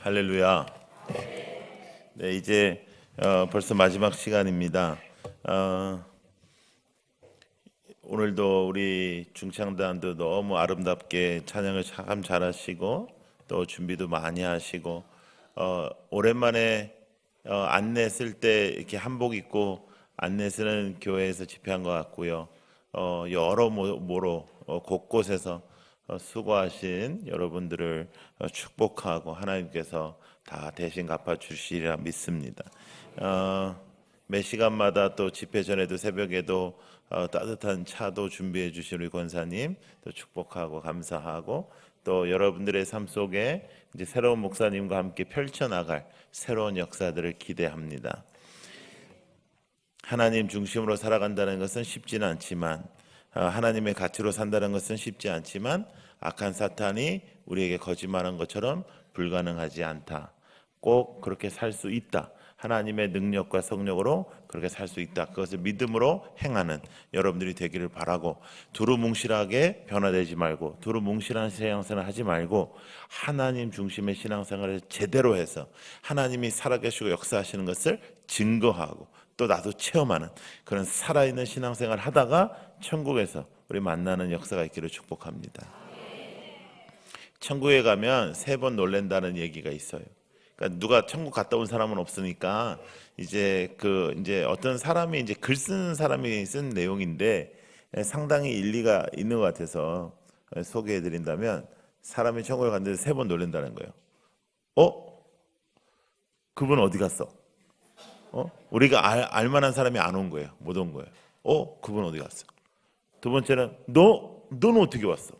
할렐루야. 네, 이제 벌써 마지막 시간입니다. 오늘도 우리 중창단도 너무 아름답게 찬양을 참 잘하시고 또 준비도 많이 하시고 오랜만에 안내 쓸 때 이렇게 한복 입고 안내 쓰는 교회에서 집회한 것 같고요. 여러모로 곳곳에서 수고하신 여러분들을 축복하고 하나님께서 다 대신 갚아주시리라 믿습니다. 매 시간마다 또 집회 전에도 새벽에도 따뜻한 차도 준비해 주신 우리 권사님 또 축복하고 감사하고 또 여러분들의 삶 속에 이제 새로운 목사님과 함께 펼쳐나갈 새로운 역사들을 기대합니다. 하나님 중심으로 살아간다는 것은 쉽지는 않지만 하나님의 가치로 산다는 것은 쉽지 않지만 악한 사탄이 우리에게 거짓말한 것처럼 불가능하지 않다. 꼭 그렇게 살 수 있다. 하나님의 능력과 성령으로 그렇게 살 수 있다. 그것을 믿음으로 행하는 여러분들이 되기를 바라고 두루뭉실하게 변화되지 말고 두루뭉실한 신앙생활을 하지 말고 하나님 중심의 신앙생활을 제대로 해서 하나님이 살아계시고 역사하시는 것을 증거하고 또 나도 체험하는 그런 살아있는 신앙생활을 하다가 천국에서 우리 만나는 역사가 있기를 축복합니다. 천국에 가면 3번 놀란다는 얘기가 있어요. 그러니까 누가 천국 갔다 온 사람은 없으니까 이제 어떤 사람이 이제 글 쓰는 사람이 쓴 내용인데 상당히 일리가 있는 것 같아서 소개해 드린다면 사람이 천국에 갔는데 3번 놀란다는 거예요. 그분 어디 갔어? 우리가 알만한 사람이 안 온 거예요. 못 온 거예요. 그분 어디 갔어? 두 번째는 너는 어떻게 왔어?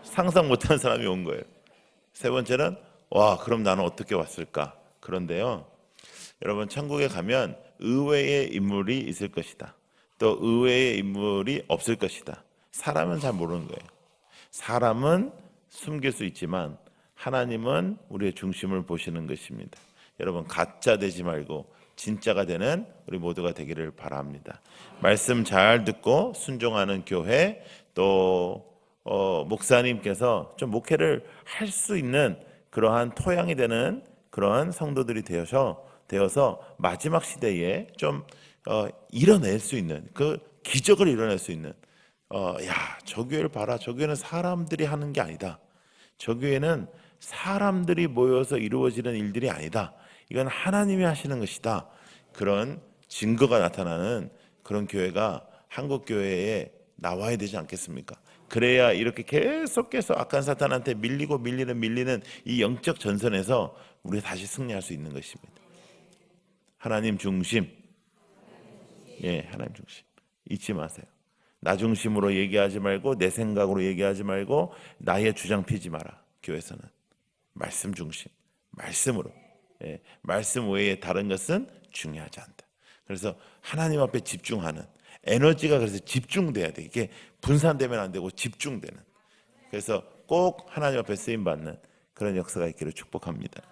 상상 못하는 사람이 온 거예요. 세 번째는 그럼 나는 어떻게 왔을까? 그런데요, 여러분 천국에 가면 의외의 인물이 있을 것이다. 또 의외의 인물이 없을 것이다. 사람은 잘 모르는 거예요. 사람은 숨길 수 있지만 하나님은 우리의 중심을 보시는 것입니다. 여러분 가짜 되지 말고 진짜가 되는 우리 모두가 되기를 바랍니다. 말씀 잘 듣고 순종하는 교회 또 목사님께서 좀 목회를 할 수 있는 그러한 토양이 되는 그러한 성도들이 되어서 마지막 시대에 좀 이뤄낼 수 있는 그 기적을 이뤄낼 수 있는 저 교회를 봐라. 저 교회는 사람들이 하는 게 아니다. 저 교회는 사람들이 모여서 이루어지는 일들이 아니다. 이건 하나님이 하시는 것이다. 그런 증거가 나타나는 그런 교회가 한국 교회에 나와야 되지 않겠습니까? 그래야 이렇게 계속해서 악한 사탄한테 밀리는 이 영적 전선에서 우리가 다시 승리할 수 있는 것입니다. 하나님 중심. 하나님 중심. 잊지 마세요. 나 중심으로 얘기하지 말고 내 생각으로 얘기하지 말고 나의 주장 피지 마라. 교회에서는 말씀 중심. 말씀으로. 말씀 외에 다른 것은 중요하지 않다. 그래서 하나님 앞에 집중하는 에너지가 그래서 집중돼야 돼. 이게 분산되면 안 되고 집중되는. 그래서 꼭 하나님 앞에 쓰임 받는 그런 역사가 있기를 축복합니다.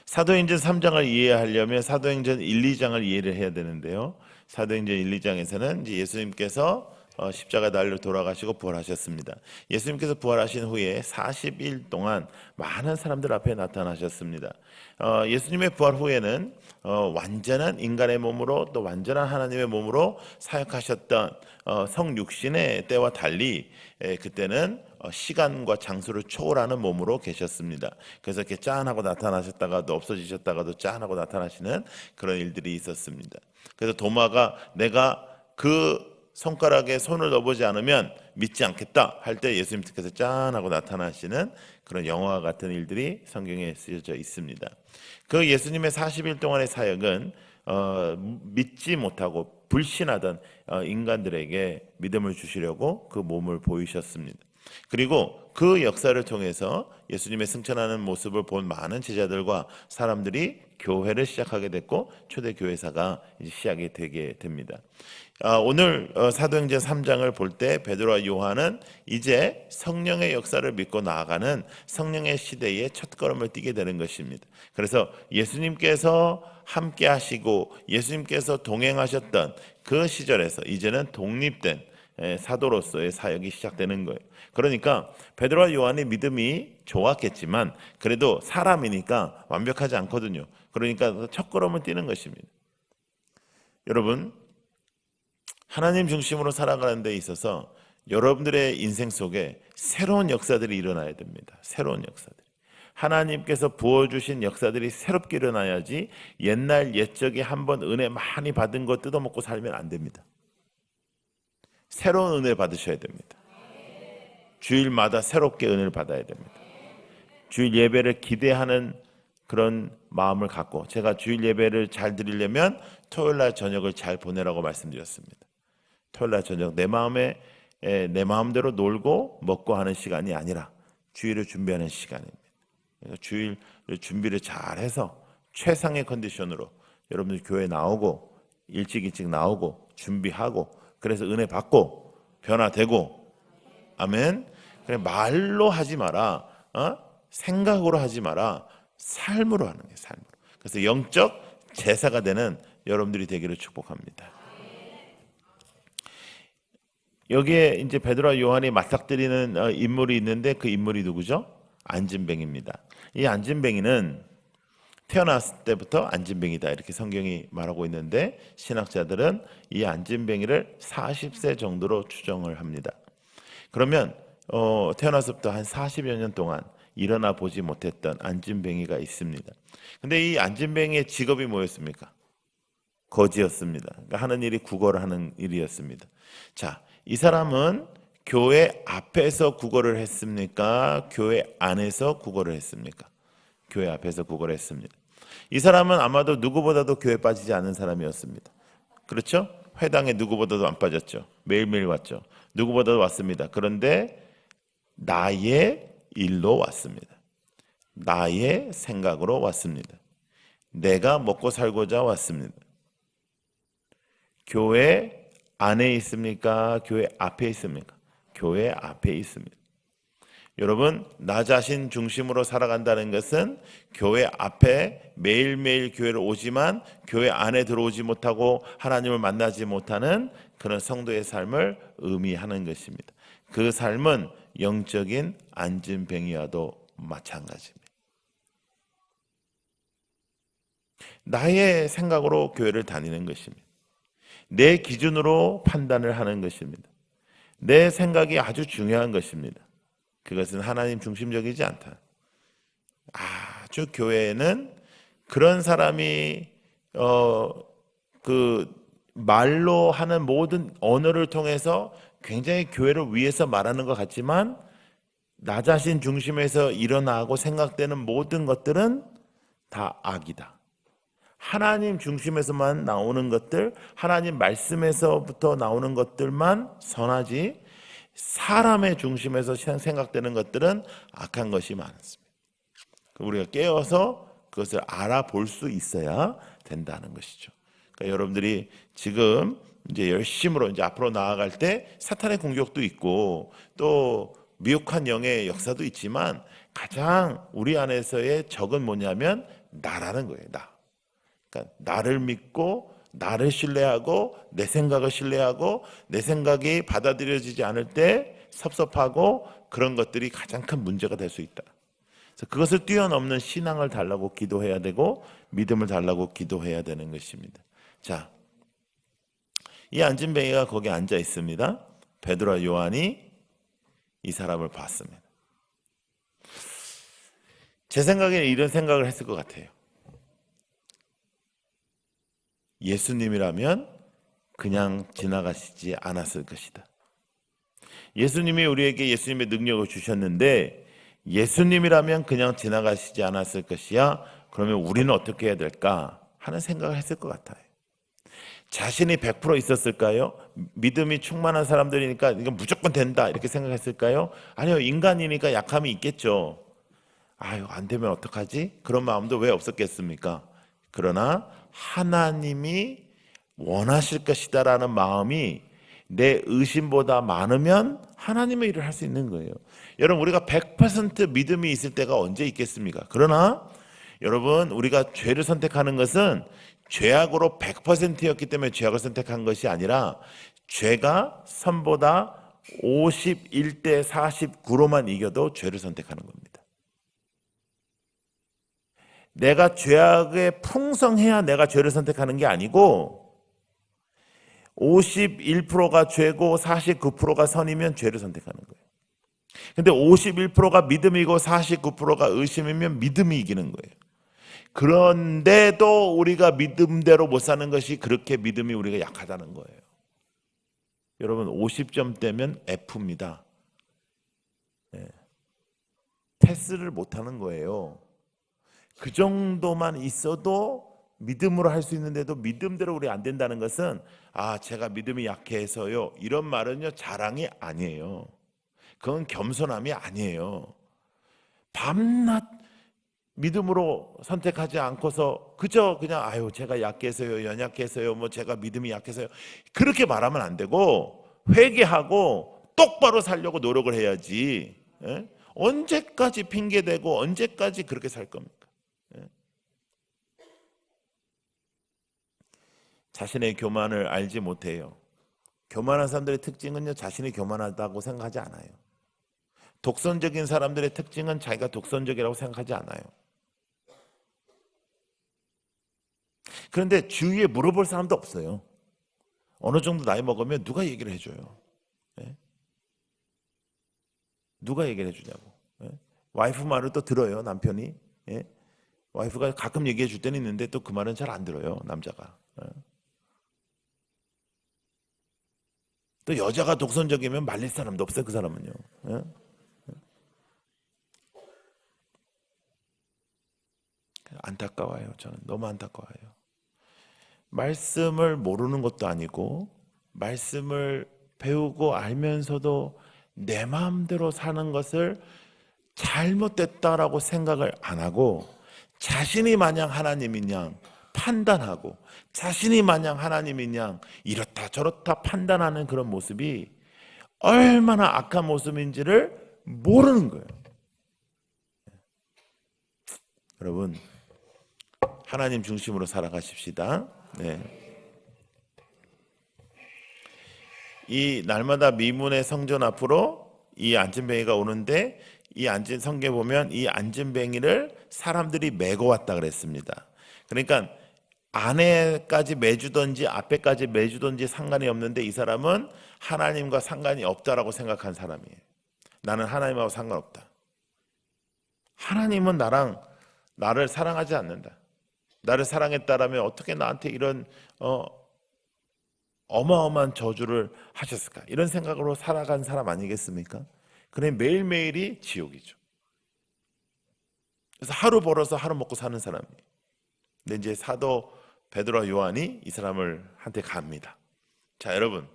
사도행전 3장을 이해하려면 사도행전 1, 2장을 이해를 해야 되는데요. 사도행전 1, 2장에서는 이제 예수님께서 십자가 달려 돌아가시고 부활하셨습니다. 예수님께서 부활하신 후에 40일 동안 많은 사람들 앞에 나타나셨습니다. 예수님의 부활 후에는 완전한 인간의 몸으로 또 완전한 하나님의 몸으로 사역하셨던 성육신의 때와 달리 그때는 시간과 장소를 초월하는 몸으로 계셨습니다. 그래서 이렇게 짠하고 나타나셨다가도 없어지셨다가도 짠하고 나타나시는 그런 일들이 있었습니다. 그래서 도마가 내가 그 손가락에 손을 넣어보지 않으면 믿지 않겠다 할 때 예수님께서 짠하고 나타나시는 그런 영화와 같은 일들이 성경에 쓰여져 있습니다. 그 예수님의 40일 동안의 사역은 믿지 못하고 불신하던 인간들에게 믿음을 주시려고 그 몸을 보이셨습니다. 그리고 그 역사를 통해서 예수님의 승천하는 모습을 본 많은 제자들과 사람들이 교회를 시작하게 됐고 초대교회사가 이제 시작이 되게 됩니다. 오늘 사도행전 3장을 볼 때 베드로와 요한은 이제 성령의 역사를 믿고 나아가는 성령의 시대의 첫걸음을 띄게 되는 것입니다. 그래서 예수님께서 함께 하시고 예수님께서 동행하셨던 그 시절에서 이제는 독립된 사도로서의 사역이 시작되는 거예요. 그러니까 베드로와 요한의 믿음이 좋았겠지만 그래도 사람이니까 완벽하지 않거든요. 그러니까 첫걸음을 뛰는 것입니다. 여러분, 하나님 중심으로 살아가는 데 있어서 여러분들의 인생 속에 새로운 역사들이 일어나야 됩니다. 새로운 역사들. 하나님께서 부어주신 역사들이 새롭게 일어나야지 옛날 옛적에 한번 은혜 많이 받은 거 뜯어먹고 살면 안 됩니다. 새로운 은혜를 받으셔야 됩니다. 주일마다 새롭게 은혜를 받아야 됩니다. 주일 예배를 기대하는 그런 마음을 갖고, 제가 주일 예배를 잘 드리려면 토요일날 저녁을 잘 보내라고 말씀드렸습니다. 토요일날 저녁 내 마음대로 놀고 먹고 하는 시간이 아니라 주일을 준비하는 시간입니다. 주일 준비를 잘 해서 최상의 컨디션으로 여러분들 교회 나오고 일찍 나오고 준비하고, 그래서 은혜 받고 변화되고, 아멘. 그래, 말로 하지 마라, 생각으로 하지 마라, 삶으로 하는 거예요. 삶으로. 그래서 영적 제사가 되는 여러분들이 되기를 축복합니다. 여기에 이제 베드로와 요한이 맞닥뜨리는 인물이 있는데 그 인물이 누구죠? 안진뱅이입니다. 이 안진뱅이는 태어났을 때부터 안진뱅이다 이렇게 성경이 말하고 있는데, 신학자들은 이 안진뱅이를 40세 정도로 추정을 합니다. 그러면 태어나서부터 한 40여 년 동안 일어나 보지 못했던 안진뱅이가 있습니다. 근데 이 안진뱅이의 직업이 뭐였습니까? 거지였습니다. 그러니까 하는 일이 국어를 하는 일이었습니다. 자, 이 사람은 교회 앞에서 국어를 했습니까? 교회 안에서 국어를 했습니까? 교회 앞에서 국어를 했습니다. 이 사람은 아마도 누구보다도 교회 빠지지 않은 사람이었습니다. 그렇죠? 회당에 누구보다도 안 빠졌죠. 매일매일 왔죠. 누구보다도 왔습니다. 그런데 나의 일로 왔습니다. 나의 생각으로 왔습니다. 내가 먹고 살고자 왔습니다. 교회 안에 있습니까? 교회 앞에 있습니까? 교회 앞에 있습니다. 여러분, 나 자신 중심으로 살아간다는 것은 교회 앞에 매일매일 교회를 오지만 교회 안에 들어오지 못하고 하나님을 만나지 못하는 그런 성도의 삶을 의미하는 것입니다. 그 삶은 영적인 안진뱅이와도 마찬가지입니다. 나의 생각으로 교회를 다니는 것입니다. 내 기준으로 판단을 하는 것입니다. 내 생각이 아주 중요한 것입니다. 그것은 하나님 중심적이지 않다. 아주 교회에는 그런 사람이 그 말로 하는 모든 언어를 통해서 굉장히 교회를 위해서 말하는 것 같지만 나 자신 중심에서 일어나고 생각되는 모든 것들은 다 악이다. 하나님 중심에서만 나오는 것들, 하나님 말씀에서부터 나오는 것들만 선하지, 사람의 중심에서 생각되는 것들은 악한 것이 많습니다. 우리가 깨어서 그것을 알아볼 수 있어야 된다는 것이죠. 그러니까 여러분들이 지금 이제 열심으로 이제 앞으로 나아갈 때 사탄의 공격도 있고 또 미혹한 영의 역사도 있지만 가장 우리 안에서의 적은 뭐냐면 나라는 거예요. 그러니까 나를 믿고 나를 신뢰하고 내 생각을 신뢰하고 내 생각이 받아들여지지 않을 때 섭섭하고 그런 것들이 가장 큰 문제가 될 수 있다. 그래서 그것을 뛰어넘는 신앙을 달라고 기도해야 되고 믿음을 달라고 기도해야 되는 것입니다. 자, 이 안진뱅이가 거기 앉아 있습니다. 베드로와 요한이 이 사람을 봤습니다. 제 생각에는 이런 생각을 했을 것 같아요. 예수님이라면 그냥 지나가시지 않았을 것이다. 예수님이 우리에게 예수님의 능력을 주셨는데 예수님이라면 그냥 지나가시지 않았을 것이야. 그러면 우리는 어떻게 해야 될까 하는 생각을 했을 것 같아요. 자신이 100% 있었을까요? 믿음이 충만한 사람들이니까 이건 무조건 된다 이렇게 생각했을까요? 아니요, 인간이니까 약함이 있겠죠. 아유, 안 되면 어떡하지? 그런 마음도 왜 없었겠습니까? 그러나 하나님이 원하실 것이다라는 마음이 내 의심보다 많으면 하나님의 일을 할 수 있는 거예요. 여러분, 우리가 100% 믿음이 있을 때가 언제 있겠습니까? 그러나 여러분, 우리가 죄를 선택하는 것은 죄악으로 100%였기 때문에 죄악을 선택한 것이 아니라 죄가 선보다 51대 49로만 이겨도 죄를 선택하는 겁니다. 내가 죄악에 풍성해야 내가 죄를 선택하는 게 아니고 51%가 죄고 49%가 선이면 죄를 선택하는 거예요. 근데 51%가 믿음이고 49%가 의심이면 믿음이 이기는 거예요. 그런데도 우리가 믿음대로 못 사는 것이 그렇게 믿음이 우리가 약하다는 거예요. 여러분 50점대면 F입니다. 네. 패스를 못하는 거예요. 그 정도만 있어도 믿음으로 할 수 있는데도 믿음대로 우리 안 된다는 것은 제가 믿음이 약해서요, 이런 말은요 자랑이 아니에요. 그건 겸손함이 아니에요. 밤낮 믿음으로 선택하지 않고서 그저 그냥 제가 약해서요, 연약해서요, 뭐 제가 믿음이 약해서요, 그렇게 말하면 안 되고 회개하고 똑바로 살려고 노력을 해야지. 예? 언제까지 핑계대고 언제까지 그렇게 살 겁니까? 예? 자신의 교만을 알지 못해요. 교만한 사람들의 특징은요, 자신이 교만하다고 생각하지 않아요. 독선적인 사람들의 특징은 자기가 독선적이라고 생각하지 않아요. 그런데 주위에 물어볼 사람도 없어요. 어느 정도 나이 먹으면 누가 얘기를 해줘요? 예? 누가 얘기를 해주냐고. 예? 와이프 말을 또 들어요, 남편이. 예? 와이프가 가끔 얘기해 줄 때는 있는데 또 그 말은 잘 안 들어요, 남자가. 예? 또 여자가 독선적이면 말릴 사람도 없어요, 그 사람은요. 예? 안타까워요. 저는 너무 안타까워요. 말씀을 모르는 것도 아니고 말씀을 배우고 알면서도 내 마음대로 사는 것을 잘못됐다라고 생각을 안 하고 자신이 마냥 하나님인 양 판단하고 자신이 마냥 하나님인 양 이렇다 저렇다 판단하는 그런 모습이 얼마나 악한 모습인지를 모르는 거예요. 여러분, 하나님 중심으로 살아가십시다. 네. 이 날마다 미문의 성전 앞으로 이 안진뱅이가 오는데 이 성경에 보면 이 안진뱅이를 사람들이 메고 왔다 그랬습니다. 그러니까 안에까지 매주든지 앞에까지 매주든지 상관이 없는데 이 사람은 하나님과 상관이 없다라고 생각한 사람이에요. 나는 하나님하고 상관없다. 하나님은 나를 사랑하지 않는다. 나를 사랑했다라면 어떻게 나한테 이런 어마어마한 저주를 하셨을까? 이런 생각으로 살아간 사람 아니겠습니까? 그래 매일매일이 지옥이죠. 그래서 하루 벌어서 하루 먹고 사는 사람이에요. 근데 이제 사도 베드로와 요한이 이 사람을 한테 갑니다. 자, 여러분,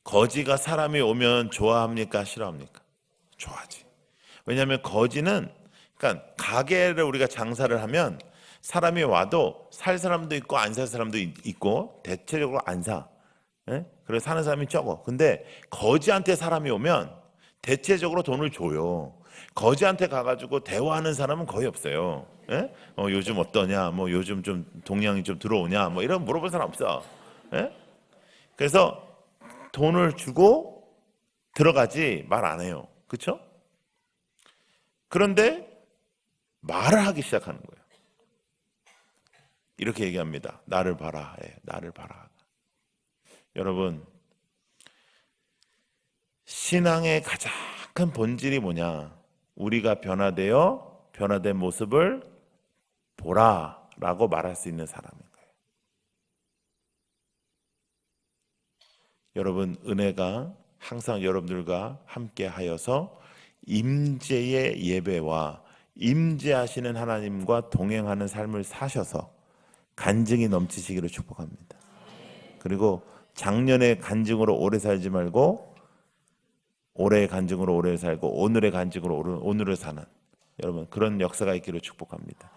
거지가 사람이 오면 좋아합니까? 싫어합니까? 좋아하지. 왜냐하면 거지는 그러니까 가게를 우리가 장사를 하면 사람이 와도 살 사람도 있고 안 살 사람도 있고 대체적으로 안 사. 예? 그래서 사는 사람이 적어. 근데 거지한테 사람이 오면 대체적으로 돈을 줘요. 거지한테 가가지고 대화하는 사람은 거의 없어요. 예? 요즘 어떠냐? 뭐 요즘 좀 동향이 좀 들어오냐? 뭐 이런 물어볼 사람 없어. 예? 그래서 돈을 주고 들어가지 말 안 해요. 그렇죠? 그런데 말을 하기 시작하는 거예요. 이렇게 얘기합니다. 나를 봐라. 나를 봐라. 여러분, 신앙의 가장 큰 본질이 뭐냐? 우리가 변화된 모습을 보라라고 말할 수 있는 사람인 거예요. 여러분, 은혜가 항상 여러분들과 함께 하여서 임재의 예배와 임재하시는 하나님과 동행하는 삶을 사셔서 간증이 넘치시기를 축복합니다. 그리고 작년의 간증으로 오래 살지 말고 올해의 간증으로 오래 살고 오늘의 간증으로 오늘을 사는 여러분 그런 역사가 있기를 축복합니다.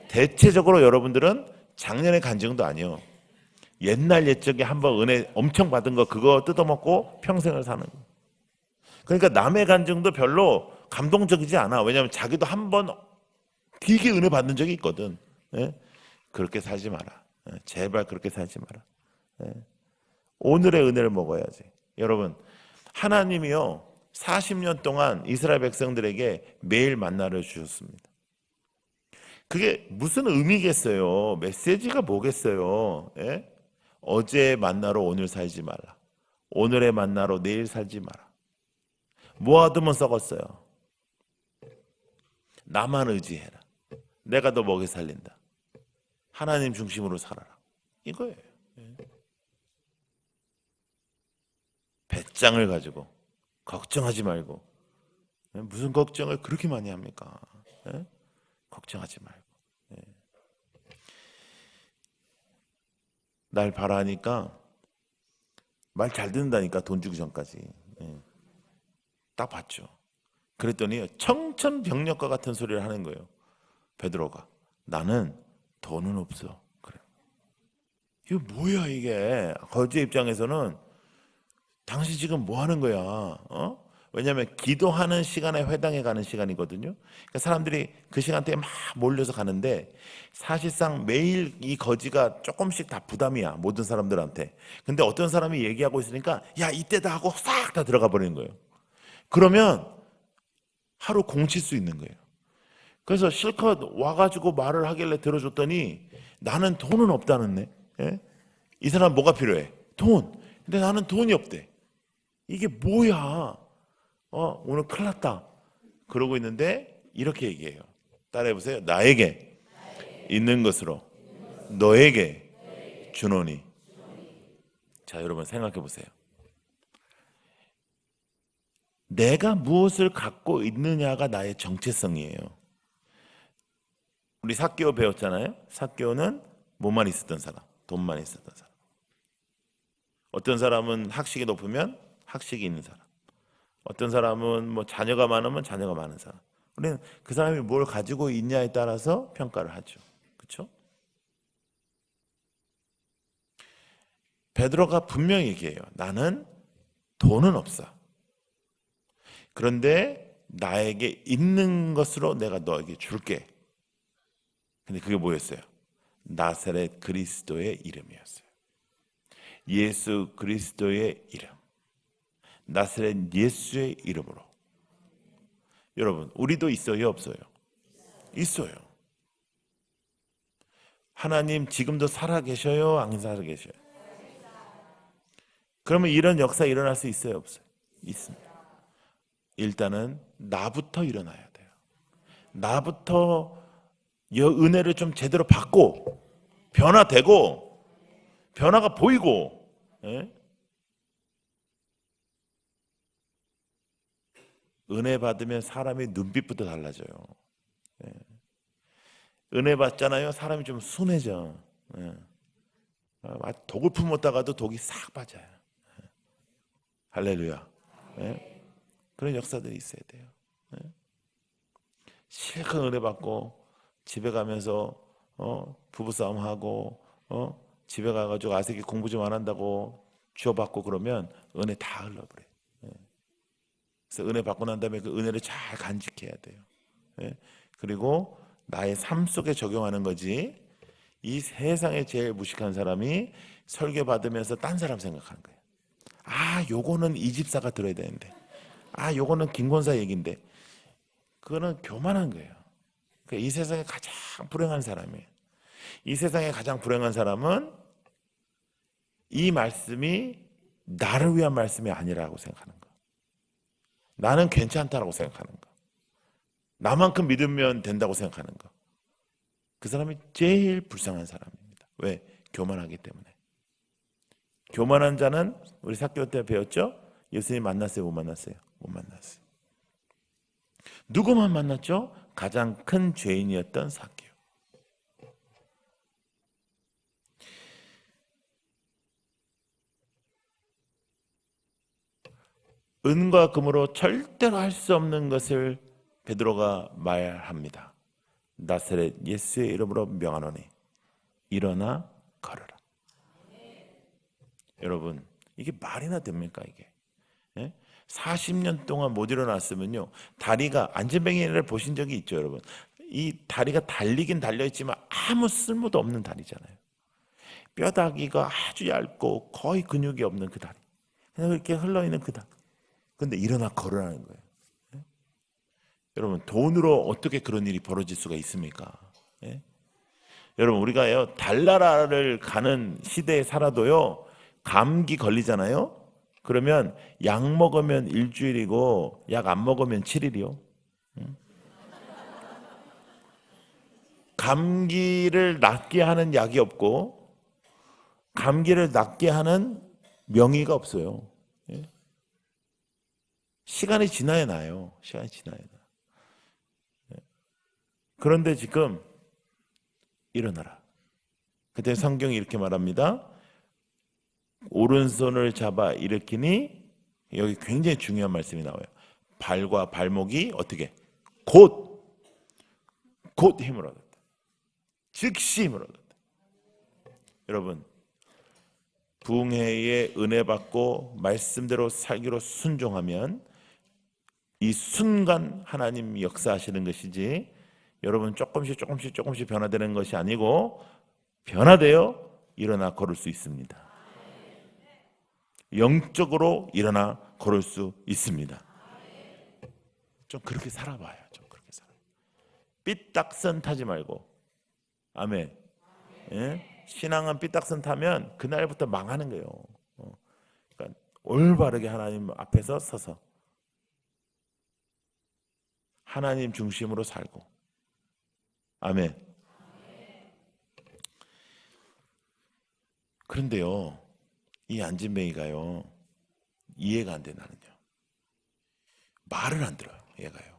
대체적으로 여러분들은 작년의 간증도 아니요. 옛날 옛적에 한번 은혜 엄청 받은 거 그거 뜯어먹고 평생을 사는 거예요. 그러니까 남의 간증도 별로 감동적이지 않아. 왜냐하면 자기도 한번 되게 은혜 받는 적이 있거든. 예? 그렇게 살지 마라. 예? 제발 그렇게 살지 마라. 예? 오늘의 은혜를 먹어야지. 여러분, 하나님이요 40년 동안 이스라엘 백성들에게 매일 만나를 주셨습니다. 그게 무슨 의미겠어요? 메시지가 뭐겠어요? 예? 어제의 만나로 오늘 살지 말라. 오늘의 만나로 내일 살지 마라. 모아두면 썩었어요. 나만 의지해라. 내가 너 먹여 살린다. 하나님 중심으로 살아라. 이거예요. 배짱을 가지고 걱정하지 말고. 무슨 걱정을 그렇게 많이 합니까? 걱정하지 말고. 날 바라니까 말 잘 듣는다니까. 돈 주기 전까지. 딱 봤죠. 그랬더니 청천벽력과 같은 소리를 하는 거예요. 베드로가. 나는 돈은 없어. 그래. 이거 뭐야 이게. 거지의 입장에서는 당신 지금 뭐 하는 거야? 왜냐하면 기도하는 시간에 회당에 가는 시간이거든요. 그러니까 사람들이 그 시간대에 막 몰려서 가는데 사실상 매일 이 거지가 조금씩 다 부담이야. 모든 사람들한테. 근데 어떤 사람이 얘기하고 있으니까 야 이때다 하고 싹 다 들어가 버리는 거예요. 그러면 하루 공칠 수 있는 거예요. 그래서 실컷 와가지고 말을 하길래 들어줬더니 나는 돈은 없다는데. 예? 이 사람 뭐가 필요해? 돈. 근데 나는 돈이 없대. 이게 뭐야? 오늘 큰일 났다. 그러고 있는데 이렇게 얘기해요. 따라해보세요. 나에게 있는 것으로 너에게 주노니. 자, 여러분 생각해 보세요. 내가 무엇을 갖고 있느냐가 나의 정체성이에요. 우리 삭개오 배웠잖아요. 삭개오는 뭐만 있었던 사람, 돈만 있었던 사람. 어떤 사람은 학식이 높으면 학식이 있는 사람, 어떤 사람은 뭐 자녀가 많으면 자녀가 많은 사람. 우리는 그 사람이 뭘 가지고 있냐에 따라서 평가를 하죠. 그렇죠? 베드로가 분명히 얘기해요. 나는 돈은 없어. 그런데 나에게 있는 것으로 내가 너에게 줄게. 근데 그게 뭐였어요? 나사렛 그리스도의 이름이었어요. 예수 그리스도의 이름. 나사렛 예수의 이름으로. 여러분, 우리도 있어요, 없어요? 있어요. 하나님 지금도 살아 계셔요, 안 살아 계셔요? 그러면 이런 역사 일어날 수 있어요, 없어요? 있습니다. 일단은 나부터 일어나야 돼요. 나부터 이 은혜를 좀 제대로 받고 변화되고 변화가 보이고. 예? 은혜 받으면 사람의 눈빛부터 달라져요. 예. 은혜 받잖아요. 사람이 좀 순해져. 예. 독을 품었다가도 독이 싹 빠져요. 예. 할렐루야. 예. 그런 역사들이 있어야 돼요. 예. 실컷 은혜 받고 집에 가면서 부부싸움 하고 집에 가가지고 아새끼 공부 좀 안 한다고 쥐어받고 그러면 은혜 다 흘러버려요. 예. 그래서 은혜 받고 난 다음에 그 은혜를 잘 간직해야 돼요. 예. 그리고 나의 삶 속에 적용하는 거지. 이 세상에 제일 무식한 사람이 설교 받으면서 딴 사람 생각하는 거예요. 아, 요거는 이 집사가 들어야 되는데, 아, 요거는 김권사 얘기인데. 그거는 교만한 거예요. 그러니까 이 세상에 가장 불행한 사람이에요. 이 세상에 가장 불행한 사람은 이 말씀이 나를 위한 말씀이 아니라고 생각하는 거. 나는 괜찮다라고 생각하는 거. 나만큼 믿으면 된다고 생각하는 거. 그 사람이 제일 불쌍한 사람입니다. 왜? 교만하기 때문에. 교만한 자는 우리 삭개오 때 배웠죠? 예수님 만났어요? 못 만났어요? 못 만났어요. 누구만 만났죠? 가장 큰 죄인이었던 삭개오. 은과 금으로 절대로 할 수 없는 것을 베드로가 말합니다. 나사렛 예수의 이름으로 명하노니 일어나 걸어라. 여러분, 이게 말이나 됩니까 이게? 예? 40년 동안 못 일어났으면요, 다리가, 안전뱅이를 보신 적이 있죠 여러분? 이 다리가 달리긴 달려있지만 아무 쓸모도 없는 다리잖아요. 뼈다귀가 아주 얇고 거의 근육이 없는 그 다리, 그냥 이렇게 흘러있는 그 다리. 근데 일어나 걸으라는 거예요. 예? 여러분, 돈으로 어떻게 그런 일이 벌어질 수가 있습니까? 예? 여러분, 우리가요 달나라를 가는 시대에 살아도요 감기 걸리잖아요. 그러면 약 먹으면 일주일이고 약 안 먹으면 7일이요. 감기를 낫게 하는 약이 없고 감기를 낫게 하는 명의가 없어요. 예? 시간이 지나야 나요. 시간이 지나야 나. 예? 그런데 지금 일어나라. 그때 성경이 이렇게 말합니다. 오른손을 잡아 일으키니, 여기 굉장히 중요한 말씀이 나와요. 발과 발목이 어떻게? 곧 힘을 얻었다. 즉시 힘을 얻었다. 여러분, 부흥회에 은혜 받고 말씀대로 살기로 순종하면 이 순간 하나님 역사하시는 것이지, 여러분 조금씩 변화되는 것이 아니고 변화되어 일어나 걸을 수 있습니다. 영적으로 일어나 걸을 수 있습니다. 좀 그렇게 살아봐요. 좀 그렇게 살아. 삐딱선 타지 말고. 아멘. 예? 신앙은 삐딱선 타면 그날부터 망하는 거예요. 그러니까 올바르게 하나님 앞에서 서서 하나님 중심으로 살고. 아멘. 그런데요, 이 안진뱅이가요 이해가 안 돼. 나는요 말을 안 들어요. 얘가요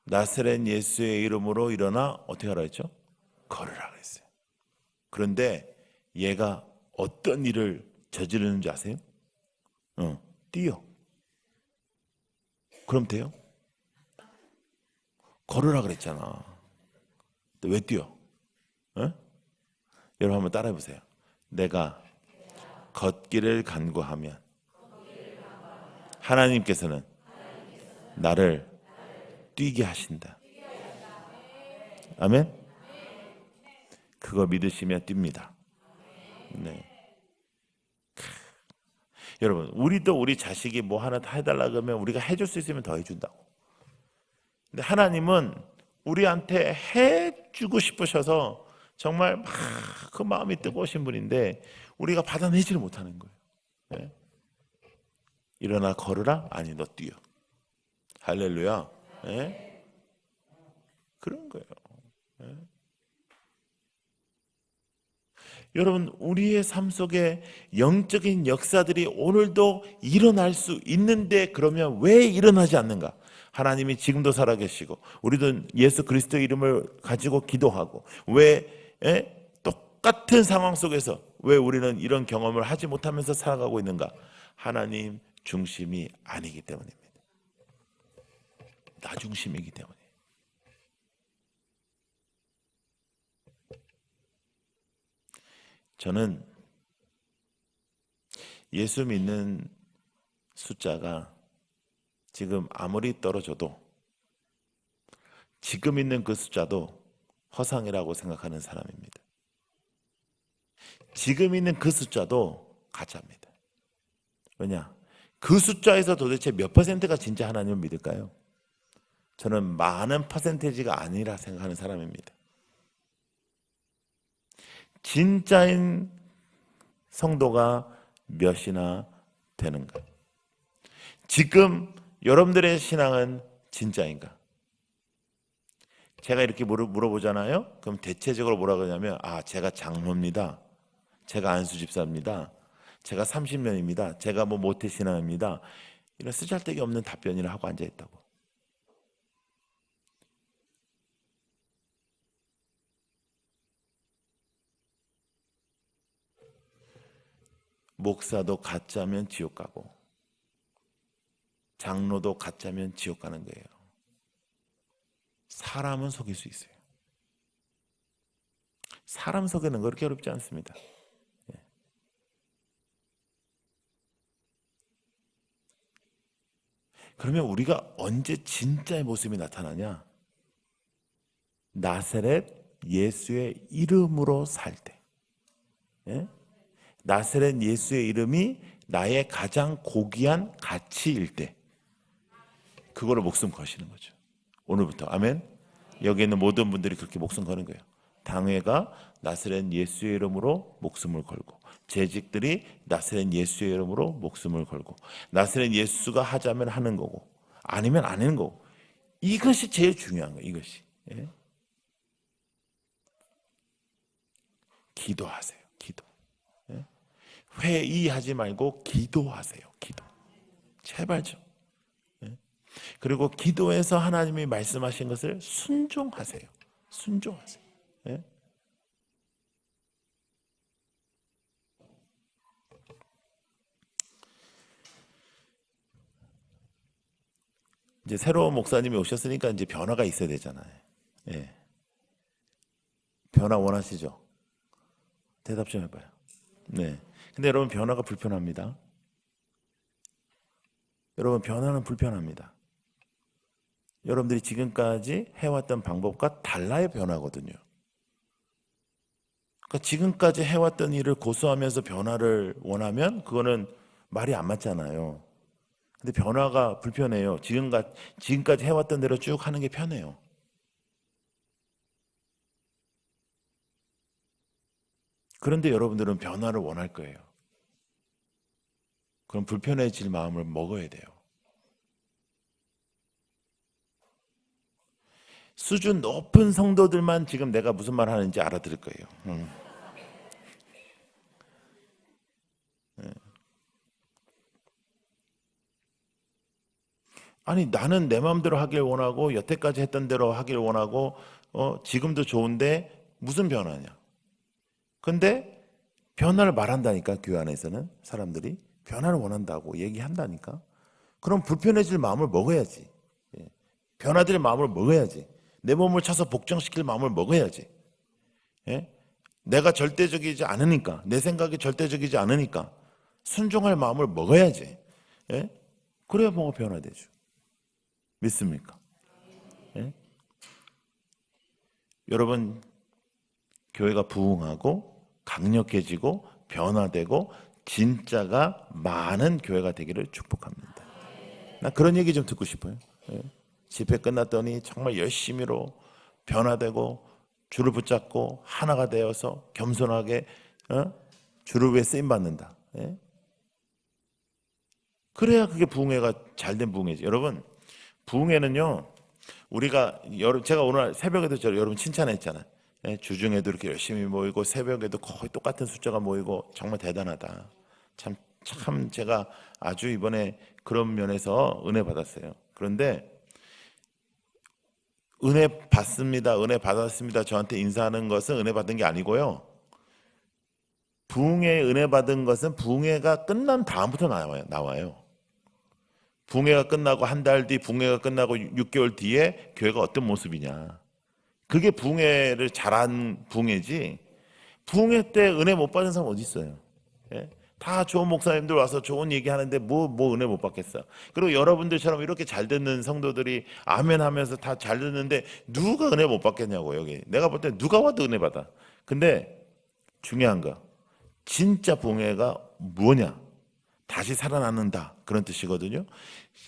나사렛 예수의 이름으로 일어나 어떻게 하라 했죠? 걸으라 그랬어요. 그런데 얘가 어떤 일을 저지르는지 아세요? 뛰어. 그럼 돼요? 걸으라 그랬잖아. 왜 뛰어? 여러분 한번 따라해 보세요. 내가 걷기를 간구하면 하나님께서는 나를 뛰게 하신다. 아멘. 그거 믿으시면 뜁니다. 네. 여러분, 우리도 우리 자식이 뭐 하나 다 해달라 그러면 우리가 해줄 수 있으면 더 해준다고. 근데 하나님은 우리한테 해주고 싶으셔서 정말 막 그 마음이 뜨거우신 분인데 우리가 받아내지를 못하는 거예요. 네? 일어나 걸으라? 아니, 너 뛰어. 할렐루야. 네? 그런 거예요. 네? 여러분, 우리의 삶 속에 영적인 역사들이 오늘도 일어날 수 있는데 그러면 왜 일어나지 않는가? 하나님이 지금도 살아계시고 우리도 예수 그리스도의 이름을 가지고 기도하고 왜 똑같은 상황 속에서 왜 우리는 이런 경험을 하지 못하면서 살아가고 있는가? 하나님 중심이 아니기 때문입니다. 나 중심이기 때문에. 저는 예수 믿는 숫자가 지금 아무리 떨어져도 지금 있는 그 숫자도 허상이라고 생각하는 사람입니다. 지금 있는 그 숫자도 가짜입니다. 왜냐? 그 숫자에서 도대체 몇 퍼센트가 진짜 하나님을 믿을까요? 저는 많은 퍼센테이지가 아니라 생각하는 사람입니다. 진짜인 성도가 몇이나 되는가? 지금 여러분들의 신앙은 진짜인가? 제가 이렇게 물어보잖아요. 그럼 대체적으로 뭐라고 하냐면 제가 장로입니다. 제가 안수 집사입니다. 제가 30년입니다. 제가 모태신앙입니다. 이런 쓰잘데기 없는 답변을 하고 앉아있다고. 목사도 가짜면 지옥 가고 장로도 가짜면 지옥 가는 거예요. 사람은 속일 수 있어요. 사람 속이는 거 그렇게 어렵지 않습니다. 그러면 우리가 언제 진짜의 모습이 나타나냐? 나사렛 예수의 이름으로 살 때. 예? 나사렛 예수의 이름이 나의 가장 고귀한 가치일 때 그거를 목숨 거시는 거죠. 오늘부터 아멘. 여기 있는 모든 분들이 그렇게 목숨 거는 거예요. 당회가 나사렛 예수의 이름으로 목숨을 걸고, 재직들이 나사렛 예수의 이름으로 목숨을 걸고, 나사렛 예수가 하자면 하는 거고 아니면 안 하는 거고, 이것이 제일 중요한 거예요. 이것이. 예? 기도하세요. 기도. 예? 회의하지 말고 기도하세요. 기도. 제발 좀. 예? 그리고 기도에서 하나님이 말씀하신 것을 순종하세요. 순종하세요. 예? 이제 새로운 목사님이 오셨으니까 이제 변화가 있어야 되잖아요. 예. 변화 원하시죠? 대답 좀 해봐요. 네. 근데 여러분 변화가 불편합니다. 여러분 변화는 불편합니다. 여러분들이 지금까지 해왔던 방법과 달라야 변화거든요. 그러니까 지금까지 해왔던 일을 고수하면서 변화를 원하면 그거는 말이 안 맞잖아요. 근데 변화가 불편해요. 지금까지 해왔던 대로 쭉 하는 게 편해요. 그런데 여러분들은 변화를 원할 거예요. 그럼 불편해질 마음을 먹어야 돼요. 수준 높은 성도들만 지금 내가 무슨 말 하는지 알아들을 거예요. 아니 나는 내 마음대로 하길 원하고 여태까지 했던 대로 하길 원하고 지금도 좋은데 무슨 변화냐. 근데 변화를 말한다니까. 교회 안에서는 사람들이 변화를 원한다고 얘기한다니까. 그럼 불편해질 마음을 먹어야지. 예. 변화될 마음을 먹어야지. 내 몸을 쳐서 복종시킬 마음을 먹어야지. 예? 내가 절대적이지 않으니까, 내 생각이 절대적이지 않으니까 순종할 마음을 먹어야지. 예? 그래야 뭐가 변화되죠. 믿습니까? 예? 여러분 교회가 부흥하고 강력해지고 변화되고 진짜가 많은 교회가 되기를 축복합니다. 나 그런 얘기 좀 듣고 싶어요. 예? 집회 끝났더니 정말 열심히로 변화되고 주를 붙잡고 하나가 되어서 겸손하게 주를 위해 쓰임 받는다. 예? 그래야 그게 부흥회가 잘된 부흥회지. 여러분 부흥회는요, 우리가 제가 오늘 새벽에도 여러분 칭찬했잖아요. 예, 주중에도 이렇게 열심히 모이고 새벽에도 거의 똑같은 숫자가 모이고 정말 대단하다. 참 제가 아주 이번에 그런 면에서 은혜 받았어요. 그런데 은혜 받습니다, 은혜 받았습니다 저한테 인사하는 것은 은혜 받은 게 아니고요. 부흥회 은혜 받은 것은 부흥회가 끝난 다음부터 나와요. 부흥회가 끝나고 한 달 뒤, 부흥회가 끝나고 6개월 뒤에 교회가 어떤 모습이냐. 그게 부흥회를 잘한 부흥회지. 부흥회 때 은혜 못 받은 사람 어디 있어요? 예? 다 좋은 목사님들 와서 좋은 얘기 하는데 뭐 은혜 못 받겠어. 그리고 여러분들처럼 이렇게 잘 듣는 성도들이 아멘 하면서 다 잘 듣는데 누가 은혜 못 받겠냐고. 여기 내가 볼 때 누가 와도 은혜 받아. 근데 중요한 거, 진짜 부흥회가 뭐냐? 다시 살아나는다, 그런 뜻이거든요.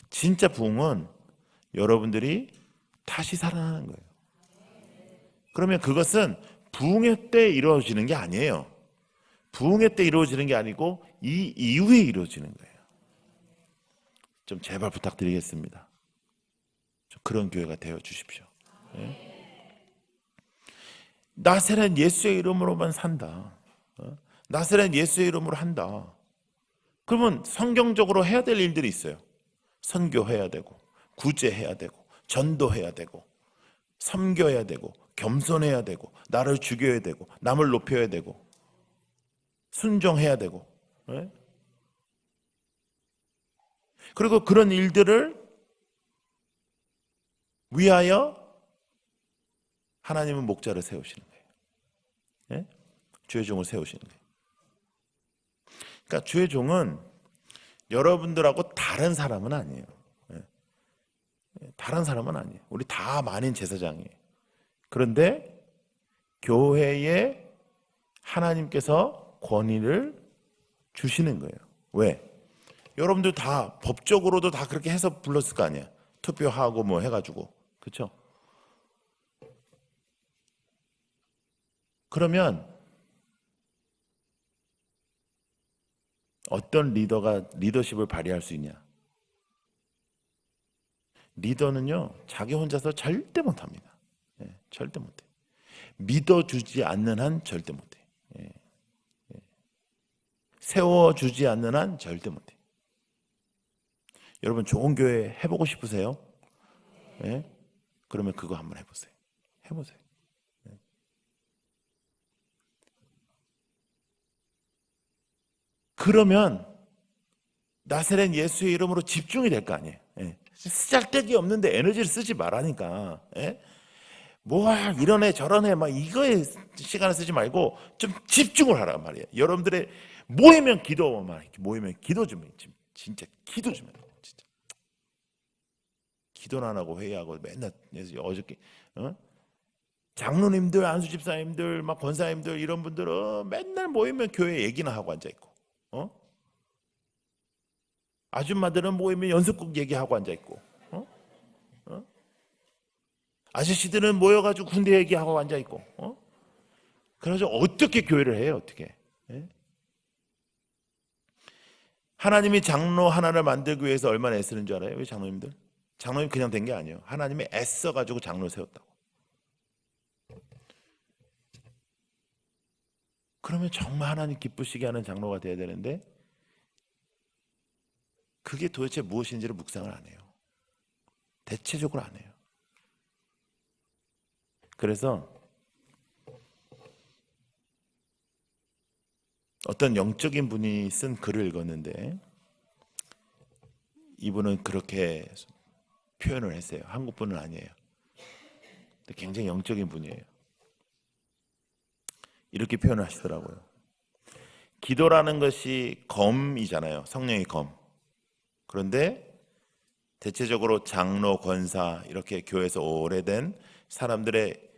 진짜 부흥은 여러분들이 다시 살아나는 거예요. 그러면 그것은 부흥회 때 이루어지는 게 아니에요. 부흥회 때 이루어지는 게 아니고 이 이후에 이루어지는 거예요. 좀 제발 부탁드리겠습니다. 좀 그런 교회가 되어 주십시오. 네? 나사렛 예수의 이름으로만 산다. 나사렛 예수의 이름으로 한다. 그러면 성경적으로 해야 될 일들이 있어요. 선교해야 되고, 구제해야 되고, 전도해야 되고, 섬겨야 되고, 겸손해야 되고, 나를 죽여야 되고, 남을 높여야 되고, 순종해야 되고. 네? 그리고 그런 일들을 위하여 하나님은 목자를 세우시는 거예요. 네? 주의 종을 세우시는 거예요. 그러니까 주의 종은 여러분들하고 다른 사람은 아니에요. 다른 사람은 아니에요. 우리 다 만인 제사장이에요. 그런데 교회에 하나님께서 권위를 주시는 거예요. 왜? 여러분들 다 법적으로도 다 그렇게 해서 불렀을 거 아니에요. 투표하고 뭐 해가지고. 그렇죠? 그러면 어떤 리더가 리더십을 발휘할 수 있냐? 리더는요, 자기 혼자서 절대 못합니다. 예, 절대 못해. 믿어주지 않는 한 절대 못해. 예, 예. 세워주지 않는 한 절대 못해. 여러분 좋은 교회 해보고 싶으세요? 예? 그러면 그거 한번 해보세요. 해보세요. 예. 그러면 나사렛 예수의 이름으로 집중이 될 거 아니에요. 예. 쓰잘데기 없는데 에너지를 쓰지 말라니까. 예? 뭐 이런 애 저런 애 막 이거에 시간을 쓰지 말고 좀 집중을 하란 말이에요. 여러분들의 모이면 기도만 모이면 기도 좀 진짜 기도 좀 해요. 진짜 기도는 안 하고 회의하고 맨날 어저께 장로님들 안수 집사님들 막 권사님들 이런 분들은 맨날 모이면 교회 얘기나 하고 앉아 있고 아줌마들은 모이면 연습곡 얘기하고 앉아 있고 아저씨들은 모여가지고 군대 얘기하고 앉아 있고 그래서 어떻게 교회를 해요? 어떻게? 예? 하나님이 장로 하나를 만들기 위해서 얼마나 애쓰는 줄 알아요? 왜 장로님들? 장로님 그냥 된 게 아니에요. 하나님이 애써가지고 장로 세웠다고. 그러면 정말 하나님 기쁘시게 하는 장로가 돼야 되는데 그게 도대체 무엇인지를 묵상을 안 해요. 대체적으로 안 해요. 그래서 어떤 영적인 분이 쓴 글을 읽었는데 이분은 그렇게 표현을 했어요. 한국 분은 아니에요. 근데 굉장히 영적인 분이에요. 이렇게 표현을 하시더라고요. 기도라는 것이 검이잖아요. 성령의 검. 그런데 대체적으로 장로, 권사 이렇게 교회에서 오래된 사람들의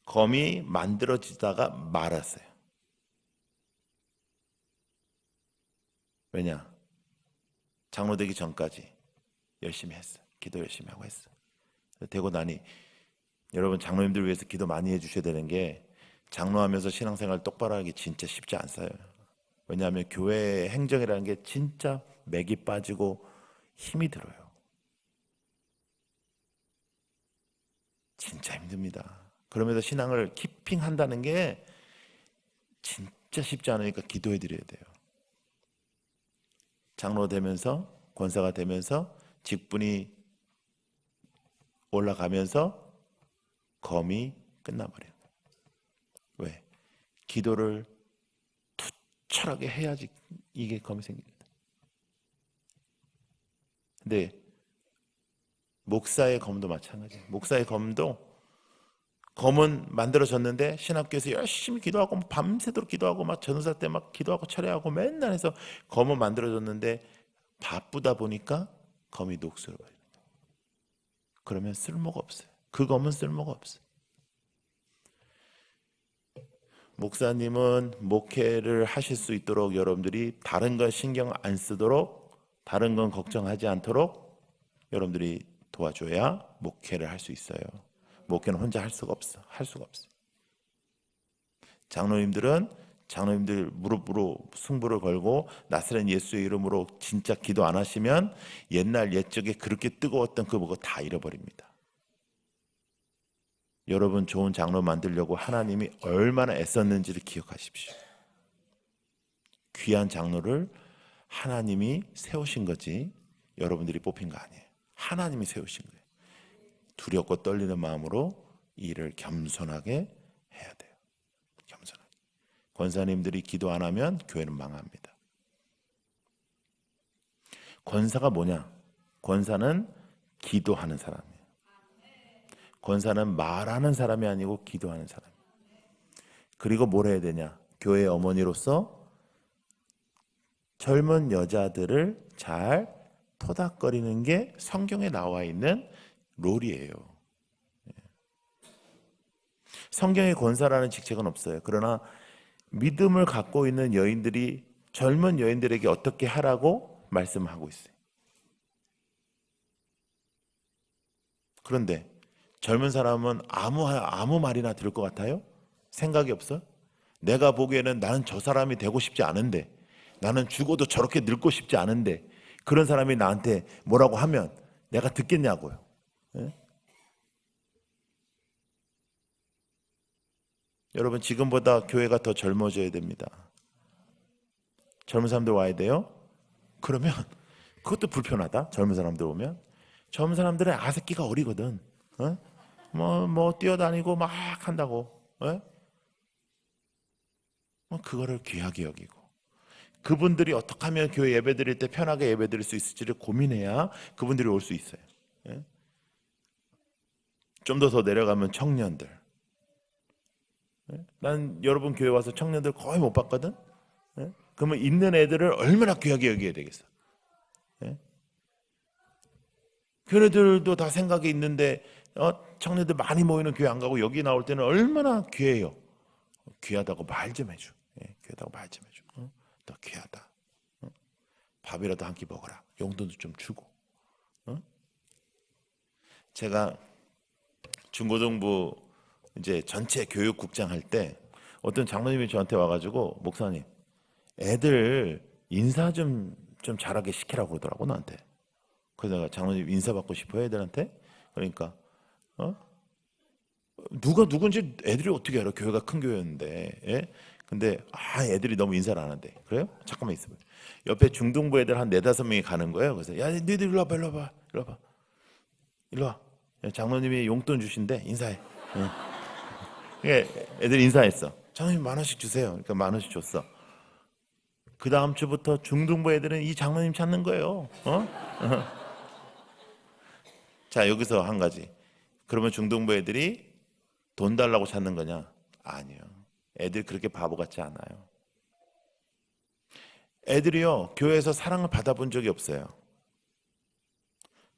검이 만들어지다가 말았어요. 왜냐? 장로 되기 전까지 열심히 했어. 기도 열심히 하고 했어. 되고 나니 여러분 장로님들 위해서 기도 많이 해주셔야 되는 게 장로하면서 신앙생활 똑바로 하기 진짜 쉽지 않아요. 왜냐하면 교회 행정이라는 게 진짜 맥이 빠지고 힘이 들어요. 진짜 힘듭니다. 그러면서 신앙을 키핑한다는 게 진짜 쉽지 않으니까 기도해 드려야 돼요. 장로 되면서 권사가 되면서 직분이 올라가면서 검이 끝나버려요. 왜? 기도를 투철하게 해야지 이게 검이 생깁니다. 근데 목사의 검도 마찬가지예요. 목사의 검은 만들어졌는데 신학교에서 열심히 기도하고 밤새도록 기도하고 막 전도사 때 막 기도하고 철회하고 맨날 해서 검은 만들어졌는데 바쁘다 보니까 검이 녹슬어버립니다. 그러면 쓸모가 없어요. 그 검은 쓸모가 없어요. 목사님은 목회를 하실 수 있도록 여러분들이 다른 건 신경 안 쓰도록 다른 건 걱정하지 않도록 여러분들이 도와줘야 목회를 할 수 있어요. 목회는 혼자 할 수가 없어. 장로님들 무릎으로 승부를 걸고 나사렛 예수의 이름으로 진짜 기도 안 하시면 옛날 옛적에 그렇게 뜨거웠던 그거 다 잃어버립니다. 여러분 좋은 장로 만들려고 하나님이 얼마나 애썼는지를 기억하십시오. 귀한 장로를 하나님이 세우신 거지 여러분들이 뽑힌 거 아니에요. 하나님이 세우신 거예요. 두렵고 떨리는 마음으로 이 일을 겸손하게 해야 돼요. 겸손하게. 권사님들이 기도 안 하면 교회는 망합니다. 권사가 뭐냐? 권사는 기도하는 사람이에요. 권사는 말하는 사람이 아니고 기도하는 사람. 그리고 뭘 해야 되냐? 교회 어머니로서 젊은 여자들을 잘 토닥거리는 게 성경에 나와 있는 롤이에요. 성경에 권사라는 직책은 없어요. 그러나 믿음을 갖고 있는 여인들이 젊은 여인들에게 어떻게 하라고 말씀하고 있어요. 그런데 젊은 사람은 아무 말이나 들을 것 같아요? 생각이 없어? 내가 보기에는 나는 저 사람이 되고 싶지 않은데, 나는 죽어도 저렇게 늙고 싶지 않은데, 그런 사람이 나한테 뭐라고 하면 내가 듣겠냐고요. 예? 여러분, 지금보다 교회가 더 젊어져야 됩니다. 젊은 사람들 와야 돼요. 그러면 그것도 불편하다. 젊은 사람들 오면. 젊은 사람들은 아새끼가 어리거든. 어? 뭐 뛰어다니고 막 한다고. 어? 그거를 귀하게 여기고, 그분들이 어떻게 하면 교회 예배 드릴 때 편하게 예배 드릴 수 있을지를 고민해야 그분들이 올 수 있어요. 예? 좀 더 내려가면 청년들. 예? 난 여러분 교회 와서 청년들 거의 못 봤거든. 예? 그러면 있는 애들을 얼마나 귀하게 여겨야 되겠어. 예? 교회들도 다 생각이 있는데 청년들 많이 모이는 교회 안 가고 여기 나올 때는 얼마나 귀해요. 귀하다고 말 좀 해줘. 예? 귀하다고 말 좀 해줘. 너 귀하다. 밥이라도 한 끼 먹어라. 용돈도 좀 주고. 제가 중고등부 이제 전체 교육국장 할 때 어떤 장로님이 저한테 와가지고, 목사님, 애들 인사 좀 잘하게 시키라고 그러더라고, 나한테. 그래서 내가, 장로님 인사 받고 싶어요, 애들한테? 그러니까 누가 누군지 애들이 어떻게 알아? 교회가 큰 교회였는데. 예? 근데 애들이 너무 인사를 안 한대. 그래요? 잠깐만 있어봐. 옆에 중등부 애들 한 4-5명이 가는 거예요. 그래서 야, 너희들 일로 와봐, 일로 와봐, 일로 와봐, 일로 와. 장로님이 용돈 주신대, 인사해. 애들 인사했어. 장로님 10,000원씩 주세요. 그러니까 10,000원씩 줬어. 그 다음 주부터 중등부 애들은 이 장로님 찾는 거예요. 자, 여기서 한 가지. 그러면 중등부 애들이 돈 달라고 찾는 거냐? 아니요. 애들 그렇게 바보 같지 않아요. 애들이요, 교회에서 사랑을 받아본 적이 없어요.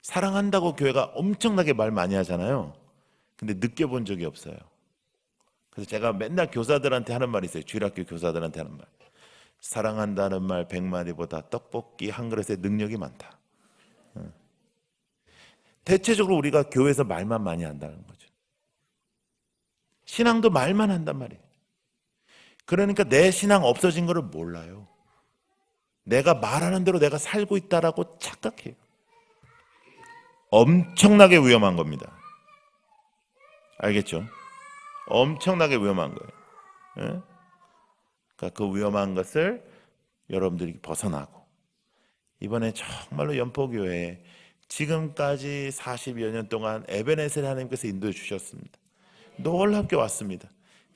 사랑한다고 교회가 엄청나게 말 많이 하잖아요. 근데 느껴본 적이 없어요. 그래서 제가 맨날 교사들한테 하는 말이 있어요. 주일학교 교사들한테 하는 말. 사랑한다는 말 100마디보다 떡볶이 한 그릇에 능력이 많다. 대체적으로 우리가 교회에서 말만 많이 한다는 거죠. 신앙도 말만 한단 말이에요. 그러니까 내 신앙 없어진 거를 몰라요. 내가 말하는 대로 내가 살고 있다라고 착각해요. 엄청나게 위험한 겁니다. 알겠죠? 엄청나게 위험한 거예요. 예? 그러니까 그 위험한 것을 여러분들이 벗어나고, 이번에 정말로 연포교회에 지금까지 40여 년 동안 에베네셀 하나님께서 인도해 주셨습니다. 놀랍게 왔습니다.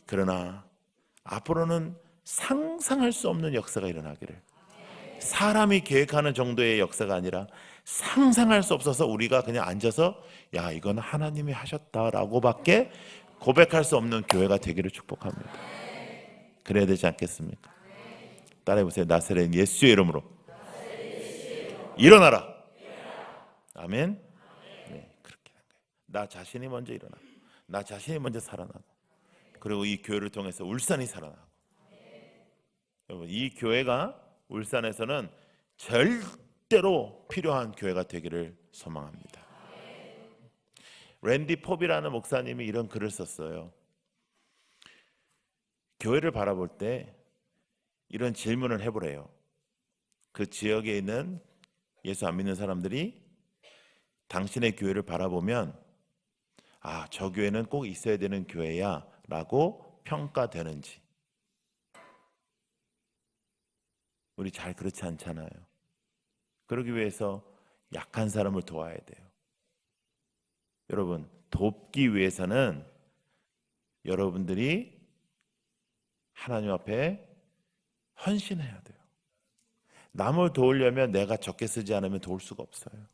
그러나 앞으로는 상상할 수 없는 역사가 일어나기를, 사람이 계획하는 정도의 역사가 아니라 상상할 수 없어서 우리가 그냥 앉아서 야, 이건 하나님이 하셨다라고 밖에 고백할 수 없는 교회가 되기를 축복합니다. 그래야 되지 않겠습니까? 따라해보세요. 나사렛 예수의 이름으로 일어나라. 아멘. 네, 그렇게 한 거예요. 나 자신이 먼저 일어나, 나 자신이 먼저 살아나고, 그리고 이 교회를 통해서 울산이 살아나고. 여러분, 이 교회가 울산에서는 절대로 필요한 교회가 되기를 소망합니다. 랜디 pop이라는 목사님이 이런 글을 썼어요. 교회를 바라볼 때 이런 질문을 해보래요. 그 지역에 있는 예수 안 믿는 사람들이 당신의 교회를 바라보면 저 교회는 꼭 있어야 되는 교회야 라고 평가되는지. 우리 잘 그렇지 않잖아요. 그러기 위해서 약한 사람을 도와야 돼요. 여러분, 돕기 위해서는 여러분들이 하나님 앞에 헌신해야 돼요. 남을 도우려면 내가 적게 쓰지 않으면 도울 수가 없어요.